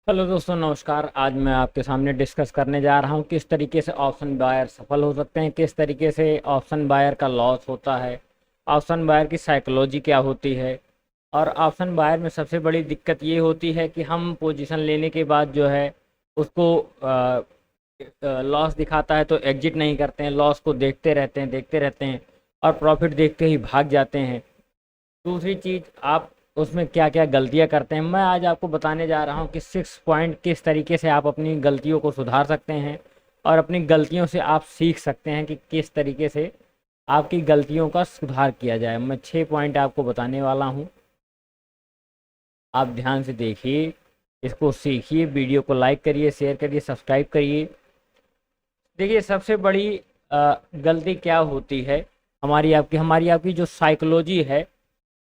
Hello दोस्तों, नमस्कार। आज मैं आपके सामने डिस्कस करने जा रहा हूं किस तरीके से ऑप्शन बायर सफल हो सकते हैं, किस तरीके से ऑप्शन बायर का लॉस होता है, ऑप्शन बायर की साइकोलॉजी क्या होती है। और ऑप्शन बायर में सबसे बड़ी दिक्कत ये होती है कि हम पोजीशन लेने के बाद जो है उसको लॉस दिखाता है तो एग्जिट नहीं करते हैं, लॉस को देखते रहते हैं और प्रॉफिट देखते ही भाग जाते हैं। दूसरी चीज़, आप उसमें क्या क्या गलतियां करते हैं, मैं आज आपको बताने जा रहा हूं कि 6 पॉइंट किस तरीके से आप अपनी गलतियों को सुधार सकते हैं और अपनी गलतियों से आप सीख सकते हैं कि किस तरीके से आपकी गलतियों का सुधार किया जाए। मैं 6 पॉइंट आपको बताने वाला हूं, आप ध्यान से देखिए, इसको सीखिए, वीडियो को लाइक करिए, शेयर करिए, सब्सक्राइब करिए। देखिए, सबसे बड़ी गलती क्या होती है, हमारी आपकी जो साइकोलॉजी है,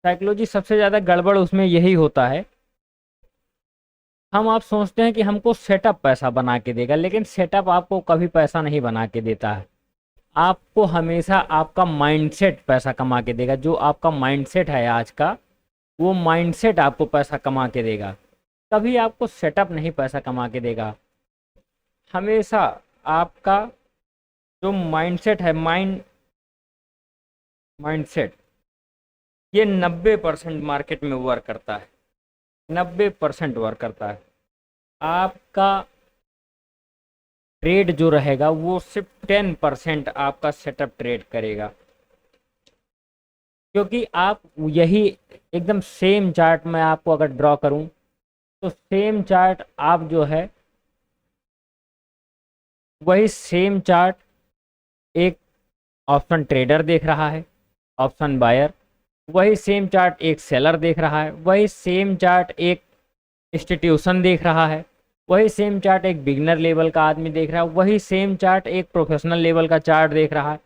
साइकोलॉजी सबसे ज़्यादा गड़बड़ उसमें यही होता है। आप सोचते हैं कि हमको सेटअप पैसा बना के देगा, लेकिन सेटअप आपको कभी पैसा नहीं बना के देता है। आपको हमेशा आपका माइंडसेट पैसा कमा के देगा। जो आपका माइंडसेट है आज का, वो माइंडसेट आपको पैसा कमा के देगा। कभी आपको सेटअप नहीं पैसा कमा के देगा। हमेशा आपका जो माइंडसेट है, माइंडसेट, ये 90% मार्केट में वर्क करता है। 90% वर्क करता है। आपका ट्रेड जो रहेगा वो सिर्फ 10% आपका सेटअप ट्रेड करेगा, क्योंकि आप यही एकदम सेम चार्ट में आपको अगर ड्रॉ करूं तो सेम चार्ट आप जो है वही सेम चार्ट एक ऑप्शन ट्रेडर देख रहा है, ऑप्शन बायर। वही सेम चार्ट एक सेलर देख रहा है, वही सेम चार्ट एक इंस्टीट्यूशन देख रहा है, वही सेम चार्ट एक बिगनर लेवल का आदमी देख रहा है, वही सेम चार्ट एक प्रोफेशनल लेवल का चार्ट देख रहा है।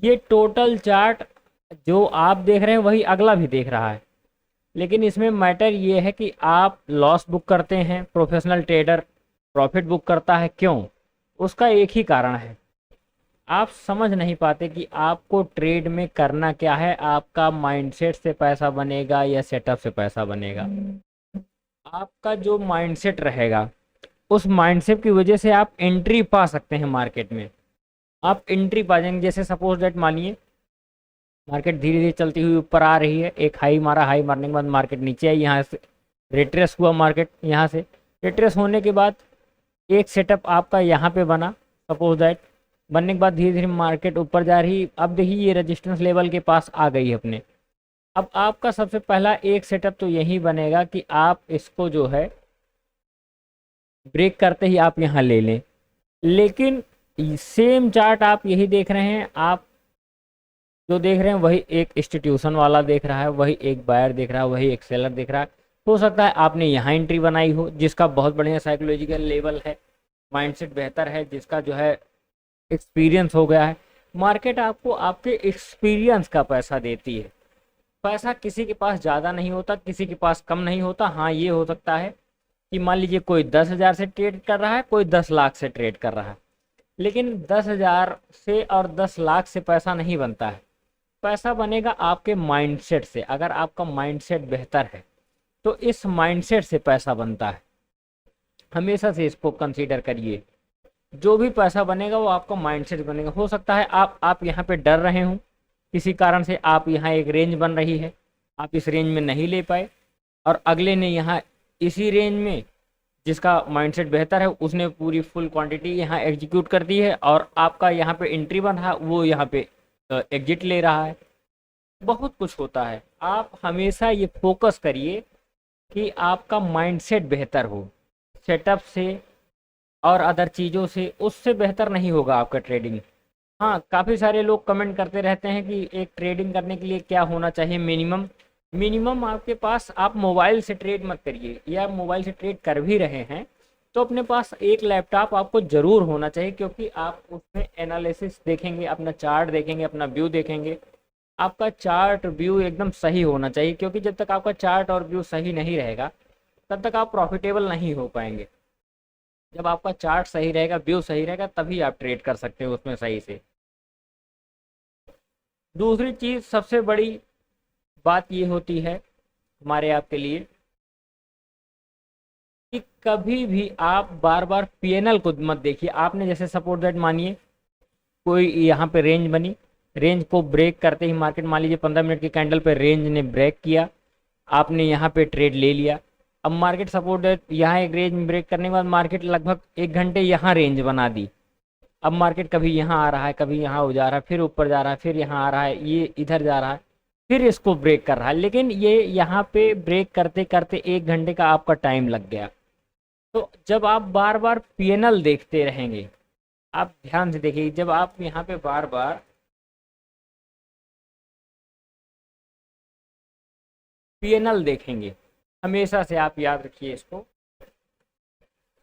ये टोटल चार्ट जो आप देख रहे हैं वही अगला भी देख रहा है। लेकिन इसमें मैटर ये है कि आप लॉस बुक करते हैं, प्रोफेशनल ट्रेडर प्रॉफिट बुक करता है। क्यों? उसका एक ही कारण है, आप समझ नहीं पाते कि आपको ट्रेड में करना क्या है। आपका माइंडसेट से पैसा बनेगा या सेटअप से पैसा बनेगा? आपका जो माइंडसेट रहेगा, उस माइंडसेट की वजह से आप एंट्री पा सकते हैं मार्केट में। आप एंट्री पा जाएंगे। जैसे सपोज दैट मानिए मार्केट धीरे धीरे चलती हुई ऊपर आ रही है, एक हाई मारा, हाई मारने के बाद मार्केट नीचे आई, यहाँ से रिट्रेस हुआ मार्केट। यहाँ से रिट्रेस होने के बाद एक सेटअप आपका यहाँ पे बना, सपोज दैट बनने के बाद धीरे धीरे मार्केट ऊपर जा रही। अब देखिए ये रेजिस्टेंस लेवल के पास आ गई है अपने। अब आपका सबसे पहला एक सेटअप तो यही बनेगा कि आप इसको जो है ब्रेक करते ही आप यहाँ ले लें। लेकिन सेम चार्ट आप यही देख रहे हैं, आप जो देख रहे हैं वही एक इंस्टीट्यूशन वाला देख रहा है, वही एक बायर देख रहा है, वही एक सेलर देख रहा है। हो सकता है आपने यहाँ एंट्री बनाई हो जिसका बहुत बढ़िया साइकोलॉजिकल लेवल है, माइंडसेट बेहतर है, जिसका जो है एक्सपीरियंस हो गया है। मार्केट आपको आपके एक्सपीरियंस का पैसा देती है। पैसा किसी के पास ज़्यादा नहीं होता, किसी के पास कम नहीं होता। हाँ, ये हो सकता है कि मान लीजिए कोई 10,000 से ट्रेड कर रहा है, कोई 10 लाख से ट्रेड कर रहा है, लेकिन 10,000 से और 10 लाख से पैसा नहीं बनता है। पैसा बनेगा आपके माइंडसेट से। अगर आपका माइंडसेट बेहतर है तो इस माइंडसेट से पैसा बनता है। हमेशा से इसको कंसीडर करिए। जो भी पैसा बनेगा वो आपका माइंडसेट बनेगा। हो सकता है आप यहाँ पे डर रहे हो, किसी कारण से आप यहाँ एक रेंज बन रही है, आप इस रेंज में नहीं ले पाए, और अगले ने यहाँ इसी रेंज में, जिसका माइंडसेट बेहतर है, उसने पूरी फुल क्वांटिटी यहाँ एग्जीक्यूट कर दी है, और आपका यहाँ पे एंट्री बन रहा है, वो यहाँ पे एग्जिट ले रहा है। बहुत कुछ होता है। आप हमेशा ये फोकस करिए कि आपका माइंडसेट बेहतर हो। सेटअप से और अदर चीज़ों से उससे बेहतर नहीं होगा आपका ट्रेडिंग। हाँ, काफ़ी सारे लोग कमेंट करते रहते हैं कि एक ट्रेडिंग करने के लिए क्या होना चाहिए मिनिमम। मिनिमम आपके पास, आप मोबाइल से ट्रेड मत करिए, या मोबाइल से ट्रेड कर भी रहे हैं तो अपने पास एक लैपटॉप आपको ज़रूर होना चाहिए, क्योंकि आप उसमें एनालिसिस देखेंगे, अपना चार्ट देखेंगे, अपना व्यू देखेंगे। आपका चार्ट व्यू एकदम सही होना चाहिए, क्योंकि जब तक आपका चार्ट और व्यू सही नहीं रहेगा तब तक आप प्रॉफिटेबल नहीं हो पाएंगे। जब आपका चार्ट सही रहेगा, व्यू सही रहेगा, तभी आप ट्रेड कर सकते हो उसमें सही से। दूसरी चीज़, सबसे बड़ी बात ये होती है हमारे आपके लिए कि कभी भी आप बार बार पीएनएल को मत देखिए। आपने जैसे सपोर्ट दैट मानिए कोई यहाँ पे रेंज बनी, रेंज को ब्रेक करते ही मार्केट मान लीजिए 15 मिनट की कैंडल पे रेंज ने ब्रेक किया, आपने यहाँ पे ट्रेड ले लिया। अब मार्केट सपोर्ट दैट यहाँ एक रेंज ब्रेक करने के बाद मार्केट लगभग 1 घंटे यहाँ रेंज बना दी। अब मार्केट कभी यहाँ आ रहा है, कभी यहाँ हो जा रहा है, फिर ऊपर जा रहा है, फिर यहाँ आ रहा है, ये इधर जा रहा है, फिर इसको ब्रेक कर रहा है। लेकिन ये यहाँ पे ब्रेक करते करते 1 घंटे का आपका टाइम लग गया। तो जब आप बार बार पीएनएल देखते रहेंगे, आप ध्यान से देखिए, जब आप यहाँ पे बार बार पीएनएल देखेंगे, हमेशा से आप याद रखिए इसको,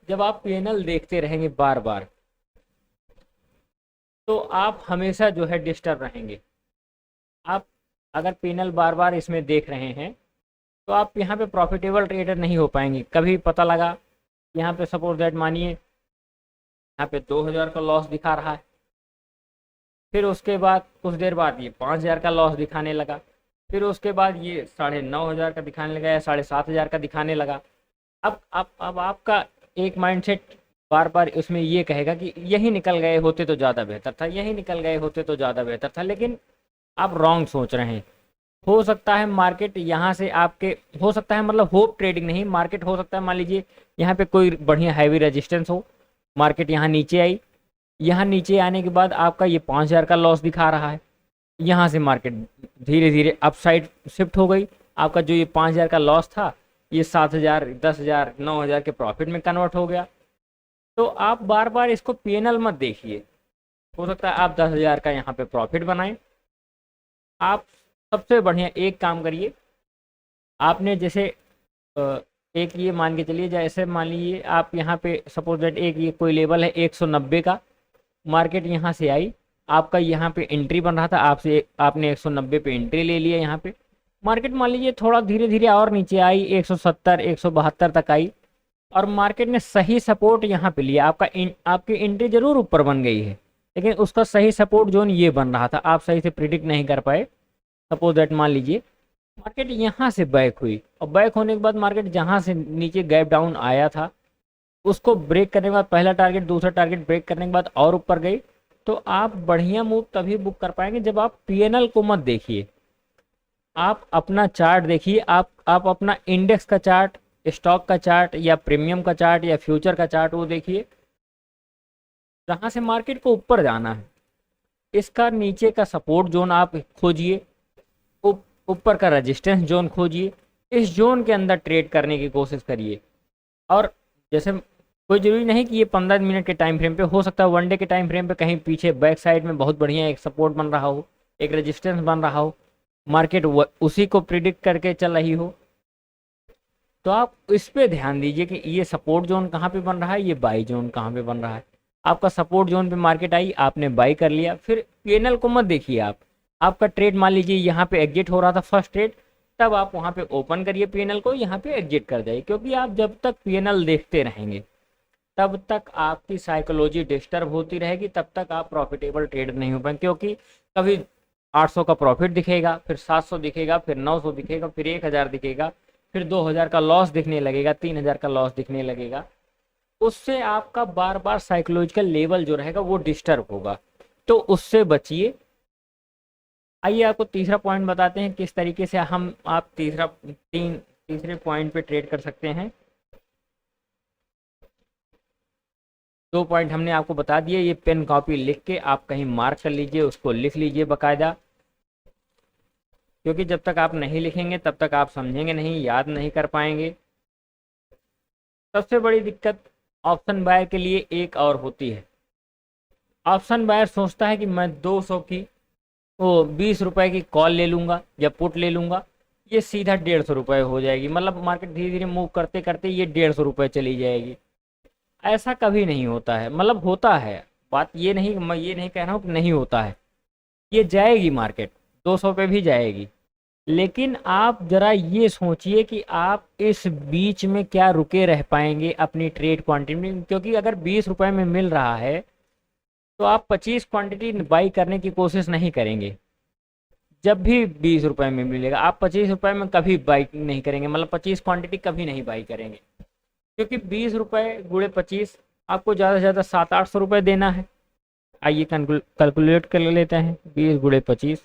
जब आप पीएनएल देखते रहेंगे बार बार, तो आप हमेशा जो है डिस्टर्ब रहेंगे। आप अगर पीएनएल बार बार इसमें देख रहे हैं तो आप यहाँ पे प्रॉफिटेबल ट्रेडर नहीं हो पाएंगे। कभी पता लगा यहाँ पे सपोज दैट मानिए यहाँ पे 2000 का लॉस दिखा रहा है, फिर उसके बाद कुछ देर बाद ये 5000 का लॉस दिखाने लगा, फिर उसके बाद ये 9500 का दिखाने लगा या 7500 का दिखाने लगा। अब आपका एक माइंडसेट बार बार उसमें ये कहेगा कि यही निकल गए होते तो ज़्यादा बेहतर था, यही निकल गए होते तो ज़्यादा बेहतर था। लेकिन आप रॉन्ग सोच रहे हैं। हो सकता है मार्केट यहाँ से आपके, हो सकता है मतलब होप ट्रेडिंग नहीं, मार्केट हो सकता है मान लीजिए यहाँ पे कोई बढ़िया हैवी रेजिस्टेंस हो, मार्केट यहाँ नीचे आई, यहाँ नीचे आने के बाद आपका ये 5000 का लॉस दिखा रहा है, यहाँ से मार्केट धीरे धीरे अपसाइड शिफ्ट हो गई, आपका जो ये 5000 का लॉस था ये 7000, 10000, 9000 के प्रॉफिट में कन्वर्ट हो गया। तो आप बार बार इसको पीएनएल मत देखिए। हो सकता है आप 10,000 का यहाँ पे प्रॉफिट बनाएं। आप सबसे बढ़िया एक काम करिए, आपने जैसे एक ये मान के चलिए, जैसे मान लीजिए आप यहाँ पे सपोज दैट एक ये कोई लेवल है 190 का, मार्केट यहाँ से आई, आपका यहाँ पे एंट्री बन रहा था, आपने 190 पे एंट्री ले लिया। यहाँ पे मार्केट मान लीजिए थोड़ा धीरे धीरे और नीचे आई, 170, 172 तक आई और मार्केट ने सही सपोर्ट यहाँ पे लिया। आपकी एंट्री जरूर ऊपर बन गई है, लेकिन उसका सही सपोर्ट जोन ये बन रहा था, आप सही से प्रिडिक्ट नहीं कर पाए। सपोज दैट मान लीजिए मार्केट यहाँ से बैक हुई और बैक होने के बाद मार्केट जहाँ से नीचे गैप डाउन आया था उसको ब्रेक करने के बाद पहला टारगेट, दूसरा टारगेट ब्रेक करने के बाद और ऊपर गई। तो आप बढ़िया मूव तभी बुक कर पाएंगे जब आप पीएनएल को मत देखिए, आप अपना चार्ट देखिए, आप अपना इंडेक्स का चार्ट, स्टॉक का चार्ट या प्रीमियम का चार्ट या फ्यूचर का चार्ट वो देखिए, जहाँ से मार्केट को ऊपर जाना है इसका नीचे का सपोर्ट जोन आप खोजिए, ऊपर का रेजिस्टेंस जोन खोजिए, इस जोन के अंदर ट्रेड करने की कोशिश करिए। और जैसे कोई ज़रूरी नहीं कि ये 15 मिनट के टाइम फ्रेम पे, हो सकता है वन डे के टाइम फ्रेम पे कहीं पीछे बैक साइड में बहुत बढ़िया एक सपोर्ट बन रहा हो, एक रेजिस्टेंस बन रहा हो, मार्केट उसी को प्रिडिक्ट करके चल रही हो, तो आप इस पे ध्यान दीजिए कि ये सपोर्ट जोन कहाँ पे बन रहा है, ये बाई जोन कहाँ पे बन रहा है। आपका सपोर्ट जोन पे मार्केट आई, आपने बाई कर लिया, फिर पीएनएल को मत देखिए। आपका ट्रेड मान लीजिए यहाँ पे एग्जिट हो रहा था फर्स्ट ट्रेड, तब आप वहाँ पे ओपन करिए पीएनएल को, यहाँ पे एग्जिट कर जाइए। क्योंकि आप जब तक पीएनएल देखते रहेंगे तब तक आपकी साइकोलॉजी डिस्टर्ब होती रहेगी, तब तक आप प्रॉफिटेबल ट्रेड नहीं हो पाएंगे। क्योंकि कभी 800 का प्रॉफिट दिखेगा, फिर 700 दिखेगा, फिर 900 दिखेगा, फिर 1000 दिखेगा, फिर 2000 का लॉस दिखने लगेगा, 3000 का लॉस दिखने लगेगा। उससे आपका बार बार साइकोलॉजिकल लेवल जो रहेगा वो डिस्टर्ब होगा, तो उससे बचिए। आइए आपको तीसरा पॉइंट बताते हैं किस तरीके से आप तीसरे पॉइंट पे ट्रेड कर सकते हैं। 2 पॉइंट हमने आपको बता दिए, ये पेन कॉपी लिख के आप कहीं मार्क कर लीजिए, उसको लिख लीजिए बाकायदा, क्योंकि जब तक आप नहीं लिखेंगे तब तक आप समझेंगे नहीं, याद नहीं कर पाएंगे। सबसे बड़ी दिक्कत ऑप्शन बायर के लिए एक और होती है। ऑप्शन बायर सोचता है कि मैं 200 की 20 रुपए की कॉल ले लूँगा या पुट ले लूँगा, ये सीधा 150 रुपये हो जाएगी। मतलब मार्केट धीरे धीरे मूव करते करते ये 150 रुपये चली जाएगी। ऐसा कभी नहीं होता है, मतलब होता है, बात ये नहीं, मैं ये नहीं कह रहा हूँ कि नहीं होता है, ये जाएगी मार्केट 200 पे भी जाएगी। लेकिन आप ज़रा ये सोचिए कि आप इस बीच में क्या रुके रह पाएंगे अपनी ट्रेड क्वांटिटी में। क्योंकि अगर 20 रुपये में मिल रहा है तो आप 25 क्वांटिटी बाई करने की कोशिश नहीं करेंगे। जब भी 20 रुपये में मिलेगा आप 25 रुपये में कभी बाई नहीं करेंगे, मतलब 25 क्वांटिटी कभी नहीं बाई करेंगे। क्योंकि 20 रुपये गुणे 25 आपको ज़्यादा से ज़्यादा 700-800 रुपये देना है। आइए कैलकुलेट कर लेते हैं। 20 गुणे 25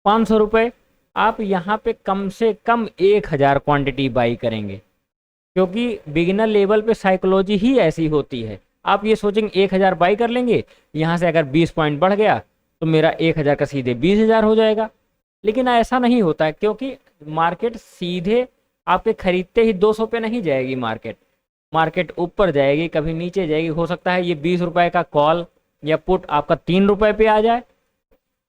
500 रुपये। आप यहाँ पे कम से कम 1000 क्वांटिटी बाई करेंगे, क्योंकि बिगिनर लेवल पे साइकोलॉजी ही ऐसी होती है। आप ये सोचेंगे 1000 बाई कर लेंगे, यहाँ से अगर 20 पॉइंट बढ़ गया तो मेरा 1000 का सीधे 20,000 हो जाएगा। लेकिन ऐसा नहीं होता है, क्योंकि मार्केट सीधे आपके खरीदते ही 200 पे नहीं जाएगी। मार्केट मार्केट ऊपर जाएगी, कभी नीचे जाएगी। हो सकता है ये 20 रुपए का कॉल या पुट आपका 3 रुपए पे आ जाए,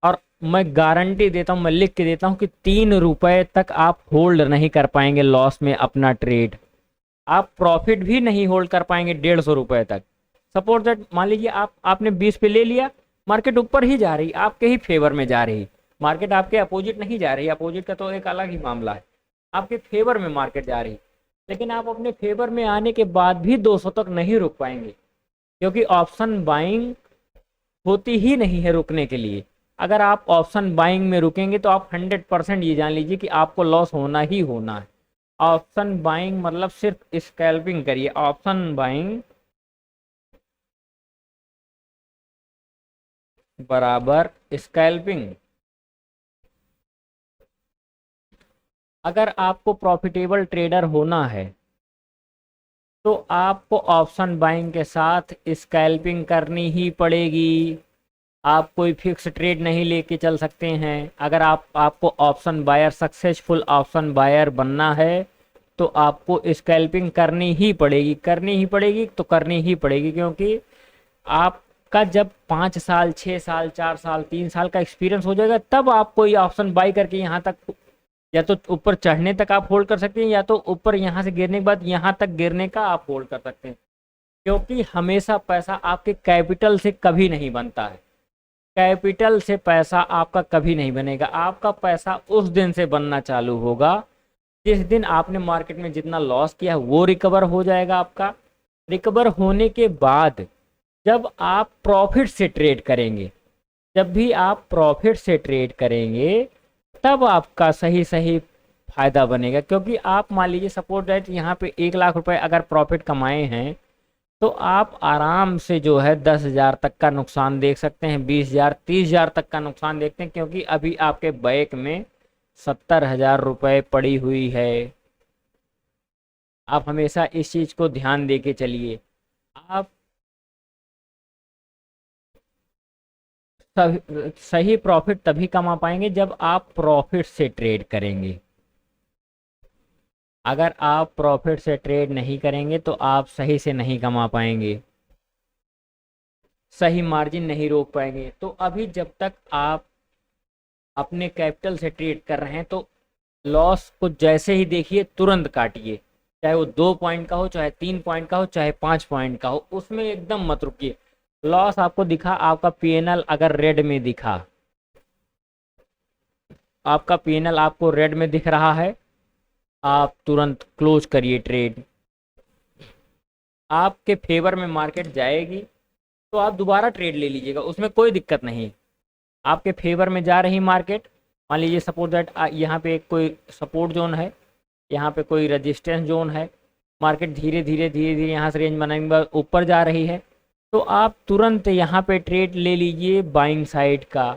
और मैं गारंटी देता हूँ, मैं लिख के देता हूँ कि 3 रुपए तक आप होल्ड नहीं कर पाएंगे लॉस में अपना ट्रेड। आप प्रॉफिट भी नहीं होल्ड कर पाएंगे 150 रुपए तक। सपोज दैट मान लीजिए आपने 20 पे ले लिया, मार्केट ऊपर ही जा रही, आपके ही फेवर में जा रही, मार्केट आपके अपोजिट नहीं जा रही। अपोजिट का तो एक अलग ही मामला है, आपके फेवर में मार्केट जा रही। लेकिन आप अपने फेवर में आने के बाद भी 200 तक नहीं रुक पाएंगे, क्योंकि ऑप्शन बाइंग होती ही नहीं है रुकने के लिए। अगर आप ऑप्शन बाइंग में रुकेंगे तो आप 100% ये जान लीजिए कि आपको लॉस होना ही होना है। ऑप्शन बाइंग मतलब सिर्फ स्कैल्पिंग करिए। ऑप्शन बाइंग बराबर स्कैल्पिंग। अगर आपको प्रॉफिटेबल ट्रेडर होना है तो आपको ऑप्शन बाइंग के साथ स्कैल्पिंग करनी ही पड़ेगी। आप कोई फिक्स ट्रेड नहीं लेके चल सकते हैं। अगर आपको option buyer, successful option buyer बनना है तो आपको स्कैल्पिंग करनी ही पड़ेगी, करनी ही पड़ेगी, तो करनी ही पड़ेगी। क्योंकि आपका जब 5 साल, 6 साल, 4 साल, 3 साल का एक्सपीरियंस हो जाएगा, तब आप कोई ऑप्शन बाई करके यहाँ तक, या तो ऊपर चढ़ने तक आप होल्ड कर सकते हैं, या तो ऊपर यहाँ से गिरने के बाद यहाँ तक गिरने का आप होल्ड कर सकते हैं। क्योंकि हमेशा पैसा आपके कैपिटल से कभी नहीं बनता है। कैपिटल से पैसा आपका कभी नहीं बनेगा। आपका पैसा उस दिन से बनना चालू होगा जिस दिन आपने मार्केट में जितना लॉस किया वो रिकवर हो जाएगा आपका। रिकवर होने के बाद जब आप प्रॉफिट से ट्रेड करेंगे, जब भी आप प्रॉफिट से ट्रेड करेंगे तब आपका सही सही फायदा बनेगा। क्योंकि आप मान लीजिए सपोज दैट यहाँ पे 1 लाख रुपए अगर प्रॉफिट कमाए हैं तो आप आराम से जो है 10,000 तक का नुकसान देख सकते हैं, 20,000, 30,000 तक का नुकसान देखते हैं। क्योंकि अभी आपके बैंक में 70,000 रुपए पड़ी हुई है। आप हमेशा इस चीज को ध्यान दे के चलिए। आप सही प्रॉफिट तभी कमा पाएंगे जब आप प्रॉफिट से ट्रेड करेंगे। अगर आप प्रॉफिट से ट्रेड नहीं करेंगे तो आप सही से नहीं कमा पाएंगे, सही मार्जिन नहीं रोक पाएंगे। तो अभी जब तक आप अपने कैपिटल से ट्रेड कर रहे हैं तो लॉस को जैसे ही देखिए तुरंत काटिए। चाहे वो 2 पॉइंट का हो, चाहे 3 पॉइंट का हो, चाहे 5 पॉइंट का हो, उसमें एकदम मत रुकिए। लॉस आपको दिखा, आपका पीएनएल अगर रेड में दिखा, आपका पीएनएल आपको रेड में दिख रहा है, आप तुरंत क्लोज करिए ट्रेड। आपके फेवर में मार्केट जाएगी तो आप दोबारा ट्रेड ले लीजिएगा, उसमें कोई दिक्कत नहीं। आपके फेवर में जा रही मार्केट, मान लीजिए सपोज दैट यहाँ पे कोई सपोर्ट जोन है, यहाँ पे कोई रेजिस्टेंस जोन है, मार्केट धीरे धीरे धीरे धीरे यहाँ से रेंज बनाने के बाद ऊपर जा रही है, तो आप तुरंत यहाँ पे ट्रेड ले लीजिए बाइंग साइड का।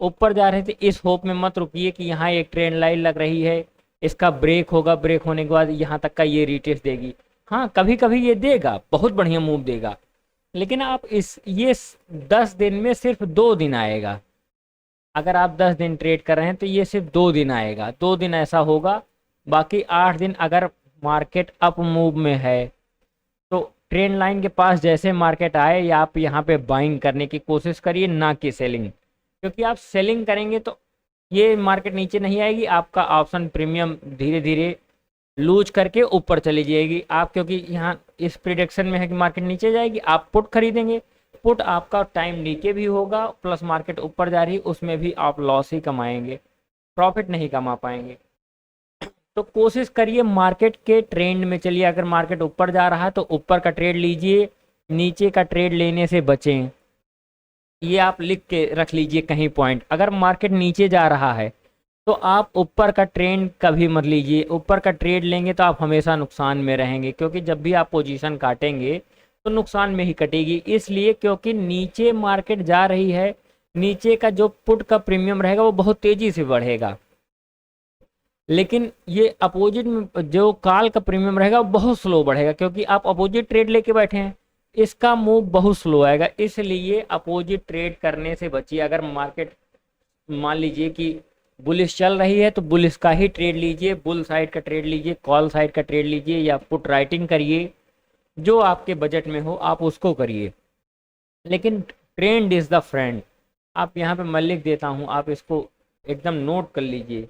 ऊपर जा रहे थे इस होप में मत रुकिए कि यहाँ एक ट्रेंड लाइन लग रही है, इसका ब्रेक होगा, ब्रेक होने के बाद यहाँ तक का ये रिटेस्ट देगी। हाँ, कभी कभी ये देगा, बहुत बढ़िया मूव देगा, लेकिन आप ये 10 दिन में सिर्फ 2 दिन आएगा। अगर आप 10 दिन ट्रेड कर रहे हैं तो ये सिर्फ 2 दिन आएगा, 2 दिन ऐसा होगा। बाकी 8 दिन अगर मार्केट अप मूव में है तो ट्रेंड लाइन के पास जैसे मार्केट आए या आप यहाँ पे बाइंग करने की कोशिश करिए, ना कि सेलिंग। क्योंकि आप सेलिंग करेंगे तो ये मार्केट नीचे नहीं आएगी, आपका ऑप्शन प्रीमियम धीरे धीरे लूज करके ऊपर चली जाएगी। आप क्योंकि यहाँ इस प्रिडिक्शन में है कि मार्केट नीचे जाएगी, आप पुट खरीदेंगे, पुट आपका टाइम नीचे भी होगा प्लस मार्केट ऊपर जा रही, उसमें भी आप लॉस ही कमाएंगे, प्रॉफिट नहीं कमा पाएंगे। तो कोशिश करिए मार्केट के ट्रेंड में चलिए। अगर मार्केट ऊपर जा रहा है तो ऊपर का ट्रेड लीजिए, नीचे का ट्रेड लेने से बचें। ये आप लिख के रख लीजिए कहीं पॉइंट। अगर मार्केट नीचे जा रहा है तो आप ऊपर का ट्रेंड कभी मत लीजिए। ऊपर का ट्रेड लेंगे तो आप हमेशा नुकसान में रहेंगे, क्योंकि जब भी आप पोजीशन काटेंगे तो नुकसान में ही कटेगी। इसलिए क्योंकि नीचे मार्केट जा रही है, नीचे का जो पुट का प्रीमियम रहेगा वो बहुत तेजी से बढ़ेगा, लेकिन ये अपोजिट में जो कॉल का प्रीमियम रहेगा वो बहुत स्लो बढ़ेगा, क्योंकि आप अपोजिट ट्रेड लेके बैठे हैं। इसका मूव बहुत स्लो आएगा, इसलिए अपोजिट ट्रेड करने से बचिए। अगर मार्केट मान लीजिए कि बुलिश चल रही है तो बुलिश का ही ट्रेड लीजिए, बुल साइड का ट्रेड लीजिए, कॉल साइड का ट्रेड लीजिए, या पुट राइटिंग करिए, जो आपके बजट में हो आप उसको करिए। लेकिन ट्रेंड इज द फ्रेंड। आप यहाँ पे मैं लिख देता हूँ, आप इसको एकदम नोट कर लीजिए।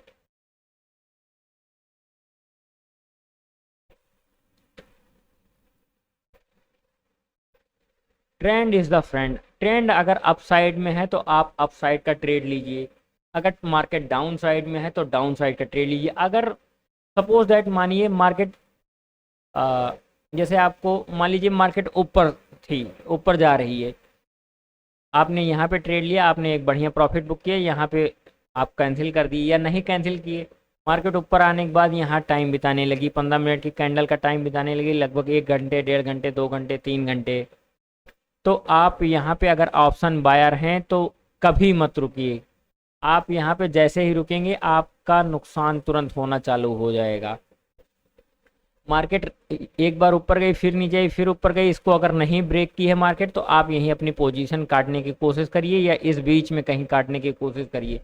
Trend is the friend. Trend अगर अप साइड में है तो आप अप साइड का ट्रेड लीजिए, अगर मार्केट डाउन साइड में है तो डाउन साइड का ट्रेड लीजिए। अगर सपोज दैट मानिए मार्केट जैसे आपको मान लीजिए मार्केट ऊपर थी, ऊपर जा रही है, आपने यहाँ पे ट्रेड लिया, आपने एक बढ़िया प्रॉफिट बुक किया, यहाँ पे आप कैंसिल कर दिए या नहीं कैंसिल किए। मार्केट ऊपर आने के बाद यहाँ टाइम बिताने लगी, 15 मिनट की कैंडल का टाइम बिताने लगी, लगभग 1 घंटे, 1.5 घंटे, 2 घंटे, 3 घंटे। तो आप यहाँ पे अगर ऑप्शन बायर हैं तो कभी मत रुकिए। आप यहाँ पे जैसे ही रुकेंगे आपका नुकसान तुरंत होना चालू हो जाएगा। मार्केट एक बार ऊपर गई, फिर नीचे आई, फिर ऊपर गई, इसको अगर नहीं ब्रेक की है मार्केट तो आप यहीं अपनी पोजीशन काटने की कोशिश करिए, या इस बीच में कहीं काटने की कोशिश करिए।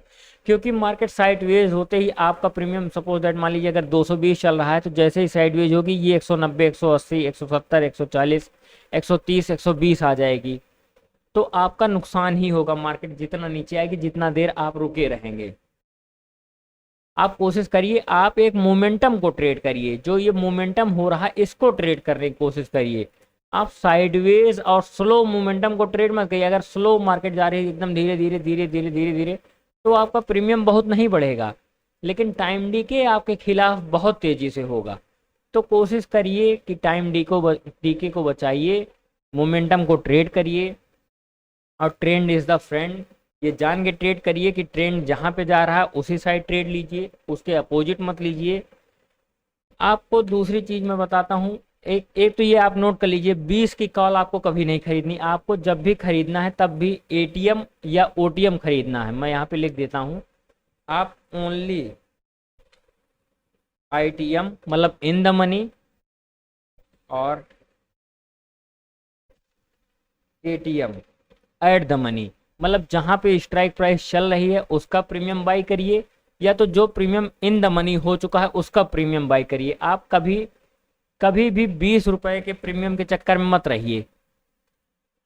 क्योंकि मार्केट साइडवेज होते ही आपका प्रीमियम सपोज दैट मान लीजिए अगर 220 चल रहा है तो जैसे ही साइडवेज होगी ये 190, 180, 170, 140, 130, 120 आ जाएगी, तो आपका नुकसान ही होगा। मार्केट जितना नीचे आएगी जितना देर आप रुके रहेंगे। आप कोशिश करिए, आप एक मोमेंटम को ट्रेड करिए, जो ये मोमेंटम हो रहा है इसको ट्रेड करने की कोशिश करिए। आप साइडवेज और स्लो मोमेंटम को ट्रेड मत करिए। अगर स्लो मार्केट जा रही है एकदम धीरे धीरे धीरे धीरे धीरे धीरे तो आपका प्रीमियम बहुत नहीं बढ़ेगा, लेकिन टाइम डीके आपके खिलाफ बहुत तेजी से होगा। तो कोशिश करिए कि टाइम डीके को बचाइए, मोमेंटम को ट्रेड करिए, और ट्रेंड इज द फ्रेंड। ये जान के ट्रेड करिए कि ट्रेंड जहां पे जा रहा है उसी साइड ट्रेड लीजिए, उसके अपोजिट मत लीजिए। आपको दूसरी चीज मैं बताता हूँ, एक एक तो ये आप नोट कर लीजिए, 20 की कॉल आपको कभी नहीं खरीदनी। आपको जब भी खरीदना है तब भी एटीएम या ओटीएम खरीदना है। मैं यहाँ पे लिख देता हूँ, आप ओनली आईटीएम मतलब इन द मनी और एटीएम एट द मनी, मतलब जहां पे स्ट्राइक प्राइस चल रही है उसका प्रीमियम बाई करिए, या तो जो प्रीमियम इन द मनी हो चुका है उसका प्रीमियम बाई करिए। आप कभी कभी भी 20 रुपए के प्रीमियम के चक्कर में मत रहिए।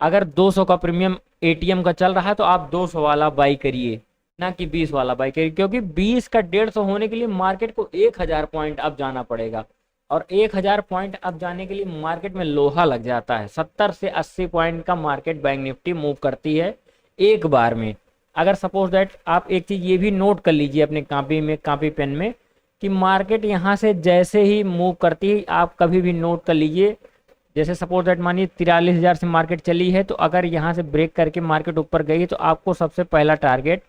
अगर 200 का प्रीमियम एटीएम का चल रहा है तो आप 200 वाला बाई करिए, ना कि 20 वाला बाई करिए, क्योंकि 20 का 150 होने के लिए मार्केट को 1000 पॉइंट अब जाना पड़ेगा, और 1000 पॉइंट अब जाने के लिए मार्केट में लोहा लग जाता है। 70 से 80 पॉइंट का मार्केट बैंक निफ्टी मूव करती है एक बार में। अगर सपोज दैट आप एक चीज़ ये भी नोट कर लीजिए अपने कॉपी पेन में, कि मार्केट यहाँ से जैसे ही मूव करती है, आप कभी भी नोट कर लीजिए, जैसे सपोज दैट मानिए 43,000 से मार्केट चली है, तो अगर यहाँ से ब्रेक करके मार्केट ऊपर गई तो आपको सबसे पहला टारगेट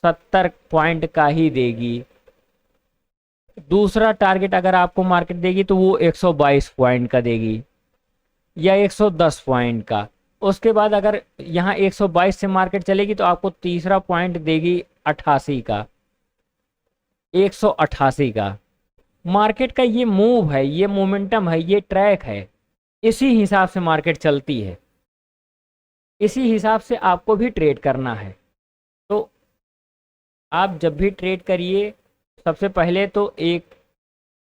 70 पॉइंट का ही देगी। दूसरा टारगेट अगर आपको मार्केट देगी तो वो 122 पॉइंट का देगी या 110 पॉइंट का। उसके बाद अगर यहाँ 122 से मार्केट चलेगी तो आपको तीसरा पॉइंट देगी 88 का, 188 का। मार्केट का ये मूव है, ये मोमेंटम है, ये ट्रैक है, इसी हिसाब से मार्केट चलती है, इसी हिसाब से आपको भी ट्रेड करना है। तो आप जब भी ट्रेड करिए सबसे पहले तो एक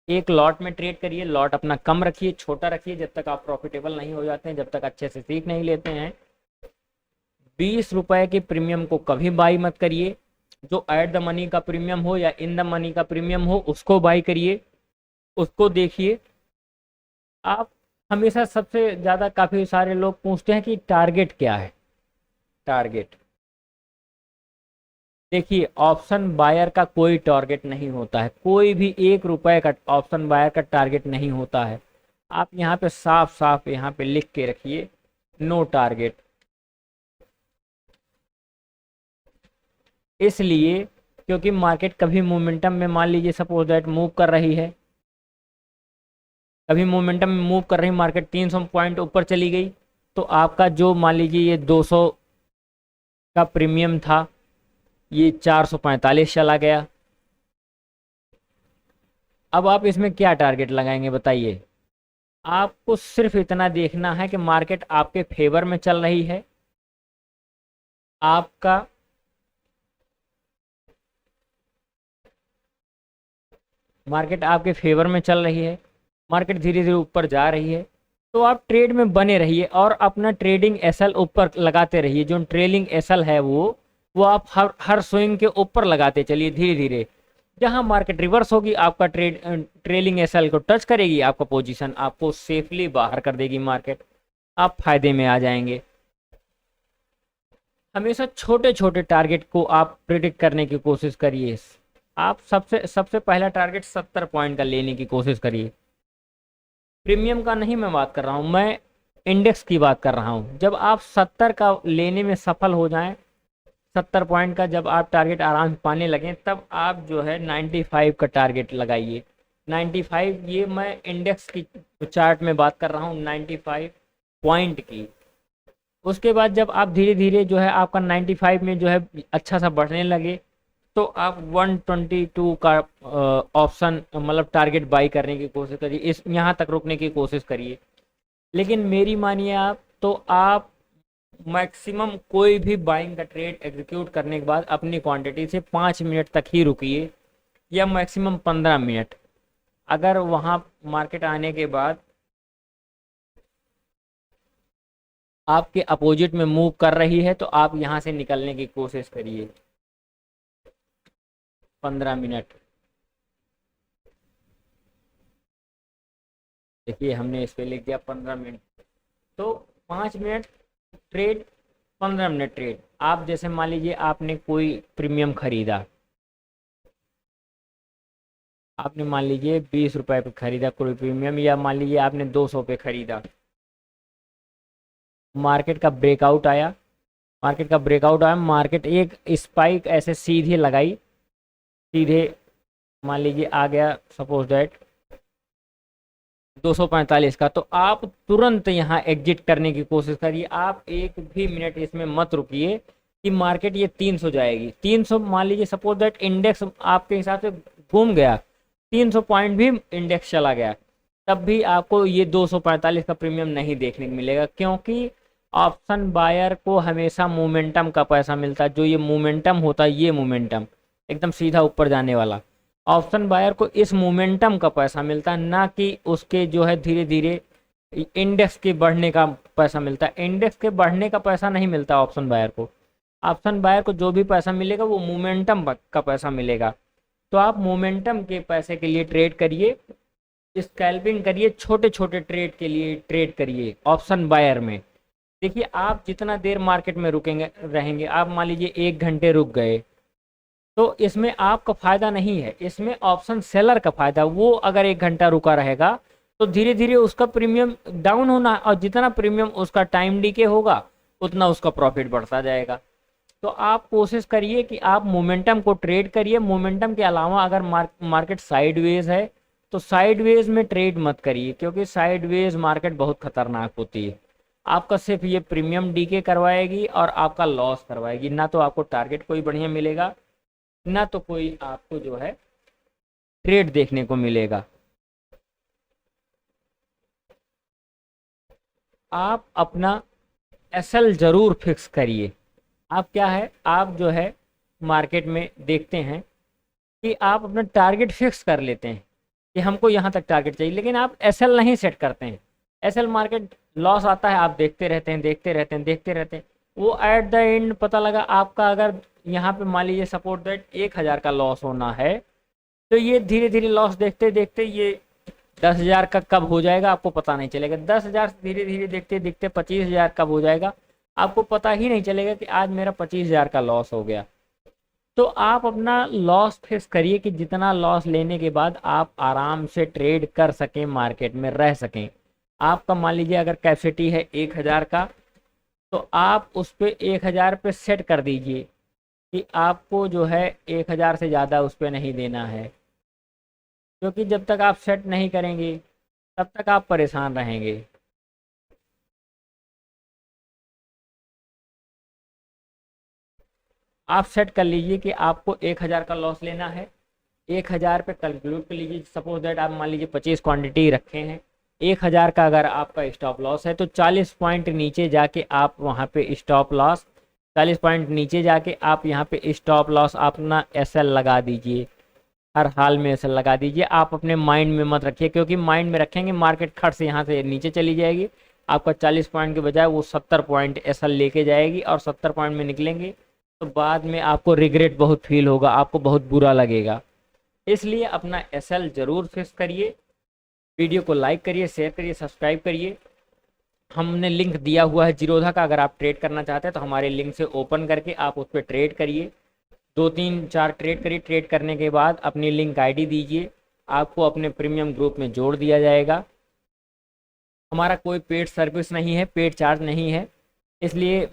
एक लॉट में ट्रेड करिए। लॉट अपना कम रखिए, छोटा रखिए, जब तक आप प्रॉफिटेबल नहीं हो जाते हैं, जब तक अच्छे से सीख नहीं लेते हैं। 20 रुपए के प्रीमियम को कभी बाई मत करिए। जो एट द मनी का प्रीमियम हो या इन द मनी का प्रीमियम हो उसको बाई करिए, उसको देखिए। आप हमेशा सबसे ज़्यादा काफ़ी सारे लोग पूछते हैं कि टारगेट क्या है। टारगेट देखिए, ऑप्शन बायर का कोई टारगेट नहीं होता है, कोई भी 1 रुपए का ऑप्शन बायर का टारगेट नहीं होता है। आप यहाँ पे साफ साफ यहाँ पे लिख के रखिए, नो टारगेट। इसलिए क्योंकि मार्केट कभी मोमेंटम में मान लीजिए सपोज दैट मूव कर रही है, कभी मोमेंटम में मूव कर रही मार्केट 300 पॉइंट ऊपर चली गई, तो आपका जो मान लीजिए ये 200 का प्रीमियम था ये 445 चला गया। अब आप इसमें क्या टारगेट लगाएंगे बताइए। आपको सिर्फ इतना देखना है कि मार्केट आपके फेवर में चल रही है, आपका मार्केट आपके फेवर में चल रही है, मार्केट धीरे धीरे ऊपर जा रही है, तो आप ट्रेड में बने रहिए और अपना ट्रेडिंग एसएल ऊपर लगाते रहिए। जो ट्रेलिंग एसएल है वो आप हर स्विंग के ऊपर लगाते चलिए धीरे धीरे। जहां मार्केट रिवर्स होगी आपका ट्रेलिंग एसएल को टच करेगी, आपका पोजीशन आपको सेफली बाहर कर देगी मार्केट, आप फायदे में आ जाएंगे। हमेशा छोटे छोटे टारगेट को आप प्रिडिक्ट करने की कोशिश करिए। आप सबसे सबसे पहला टारगेट 70 पॉइंट का लेने की कोशिश करिए। प्रीमियम का नहीं मैं बात कर रहा हूँ, मैं इंडेक्स की बात कर रहा हूँ। जब आप 70 का लेने में सफल हो जाएं, 70 पॉइंट का जब आप टारगेट आराम से पाने लगें, तब आप जो है 95 का टारगेट लगाइए। 95, ये मैं इंडेक्स की चार्ट में बात कर रहा हूँ 95 पॉइंट की। उसके बाद जब आप धीरे धीरे जो है आपका 95 में जो है अच्छा सा बढ़ने लगे, तो आप 122 का ऑप्शन मतलब टारगेट बाई करने की कोशिश करिए, इस यहाँ तक रुकने की कोशिश करिए। लेकिन मेरी मानिए आप, तो आप मैक्सिमम कोई भी बाइंग का ट्रेड एग्जीक्यूट करने के बाद अपनी क्वांटिटी से 5 मिनट तक ही रुकिए, या मैक्सिमम 15 मिनट। अगर वहाँ मार्केट आने के बाद आपके अपोजिट में मूव कर रही है, तो आप यहाँ से निकलने की कोशिश करिए 15 मिनट। देखिए हमने इस पे लिख दिया 15 मिनट, तो 5 मिनट ट्रेड, 15 मिनट ट्रेड। आप जैसे मान लीजिए आपने कोई प्रीमियम खरीदा, आपने मान लीजिए 20 रुपए पे खरीदा कोई प्रीमियम, या मान लीजिए आपने 200 पे खरीदा। मार्केट का ब्रेकआउट आया, मार्केट एक स्पाइक ऐसे सीधे लगाई, सीधे मान लीजिए आ गया सपोज दैट 245 का, तो आप तुरंत यहाँ एग्जिट करने की कोशिश करिए। आप एक भी मिनट इसमें मत रुकिए कि मार्केट ये 300 जाएगी। 300 मान लीजिए सपोज दैट इंडेक्स आपके हिसाब से घूम गया, 300 पॉइंट भी इंडेक्स चला गया, तब भी आपको ये 245 का प्रीमियम नहीं देखने को मिलेगा, क्योंकि ऑप्शन बायर को हमेशा मोमेंटम का पैसा मिलता है। जो ये मोमेंटम होता है, ये मोमेंटम एकदम सीधा ऊपर जाने वाला, ऑप्शन बायर को इस मोमेंटम का पैसा मिलता है, ना कि उसके जो है धीरे धीरे इंडेक्स के बढ़ने का पैसा मिलता है। इंडेक्स के बढ़ने का पैसा नहीं मिलता ऑप्शन बायर को। ऑप्शन बायर को जो भी पैसा मिलेगा वो मोमेंटम का पैसा मिलेगा। तो आप मोमेंटम के पैसे के लिए ट्रेड करिए, स्कैल्पिंग करिए, छोटे छोटे ट्रेड के लिए ट्रेड करिए ऑप्शन बायर में। देखिए आप जितना देर मार्केट में रुकेंगे रहेंगे, आप मान लीजिए 1 घंटे रुक गए, तो इसमें आपका फ़ायदा नहीं है, इसमें ऑप्शन सेलर का फ़ायदा। वो अगर 1 घंटा रुका रहेगा तो धीरे धीरे उसका प्रीमियम डाउन होना, और जितना प्रीमियम उसका टाइम डीके होगा उतना उसका प्रॉफिट बढ़ता जाएगा। तो आप कोशिश करिए कि आप मोमेंटम को ट्रेड करिए। मोमेंटम के अलावा अगर मार्केट साइडवेज है तो साइडवेज में ट्रेड मत करिए, क्योंकि साइडवेज मार्केट बहुत खतरनाक होती है। आपका सिर्फ ये प्रीमियम डीके करवाएगी और आपका लॉस करवाएगी, ना तो आपको टारगेट कोई बढ़िया मिलेगा, ना तो कोई आपको जो है ट्रेड देखने को मिलेगा। आप अपना एसएल जरूर फिक्स करिए। आप क्या है, आप जो है मार्केट में देखते हैं कि आप अपना टारगेट फिक्स कर लेते हैं कि हमको यहाँ तक टारगेट चाहिए, लेकिन आप एसएल नहीं सेट करते हैं। एसएल मार्केट लॉस आता है, आप देखते रहते हैं, देखते रहते हैं, वो एट द एंड पता लगा आपका अगर यहाँ पे मान लीजिए सपोर्ट दैट 1000 का लॉस होना है, तो ये धीरे धीरे लॉस देखते देखते ये 10,000 का कब हो जाएगा आपको पता नहीं चलेगा। 10,000 से धीरे धीरे देखते देखते 25,000 कब हो जाएगा आपको पता ही नहीं चलेगा कि आज मेरा 25,000 का लॉस हो गया। तो आप अपना लॉस फिक्स करिए कि जितना लॉस लेने के बाद आप आराम से ट्रेड कर सकें, मार्केट में रह सकें। आपका मान लीजिए अगर कैपेसिटी है 1000 का, तो आप उस पर 1000 पे सेट कर दीजिए कि आपको जो है 1000 से ज़्यादा उस पर नहीं देना है, क्योंकि जब तक आप सेट नहीं करेंगे तब तक आप परेशान रहेंगे। आप सेट कर लीजिए कि आपको 1000 का लॉस लेना है। 1000 पे कैलकुलेट कर लीजिए। सपोज दैट आप मान लीजिए 25 क्वांटिटी रखे हैं, 1000 का अगर आपका स्टॉप लॉस है तो 40 पॉइंट नीचे जाके आप वहाँ पे स्टॉप लॉस, 40 पॉइंट नीचे जाके आप यहाँ पे स्टॉप लॉस अपना एसएल लगा दीजिए। हर हाल में एसएल लगा दीजिए। आप अपने माइंड में मत रखिए, क्योंकि माइंड में रखेंगे मार्केट खट से यहाँ से नीचे चली जाएगी। आपका 40 पॉइंट के बजाय वो 70 पॉइंट एसएल लेके जाएगी और 70 पॉइंट में निकलेंगे तो बाद में आपको रिग्रेट बहुत फील होगा, आपको बहुत बुरा लगेगा। इसलिए अपना एसएल ज़रूर फिक्स करिए। वीडियो को लाइक करिए, शेयर करिए, सब्सक्राइब करिए। हमने लिंक दिया हुआ है जीरोधा का, अगर आप ट्रेड करना चाहते हैं तो हमारे लिंक से ओपन करके आप उस पर ट्रेड करिए। 2 3 4 ट्रेड करिए। ट्रेड करने के बाद अपनी लिंक आईडी दीजिए, आपको अपने प्रीमियम ग्रुप में जोड़ दिया जाएगा। हमारा कोई पेड सर्विस नहीं है, पेड चार्ज नहीं है, इसलिए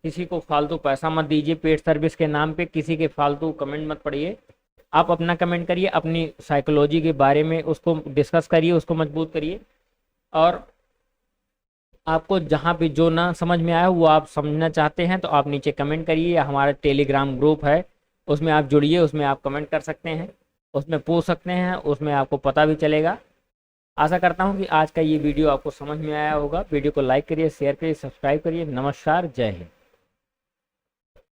किसी को फालतू पैसा मत दीजिए पेड सर्विस के नाम पे। किसी के फालतू कमेंट मत पढ़िए। आप अपना कमेंट करिए, अपनी साइकोलॉजी के बारे में उसको डिस्कस करिए, उसको मजबूत करिए। और आपको जहाँ पे जो ना समझ में आया वो आप समझना चाहते हैं तो आप नीचे कमेंट करिए, या हमारा टेलीग्राम ग्रुप है उसमें आप जुड़िए, उसमें आप कमेंट कर सकते हैं, उसमें पूछ सकते हैं, उसमें आपको पता भी चलेगा। आशा करता हूँ कि आज का ये वीडियो आपको समझ में आया होगा। वीडियो को लाइक करिए, शेयर करिए, सब्सक्राइब करिए। नमस्कार, जय हिंद।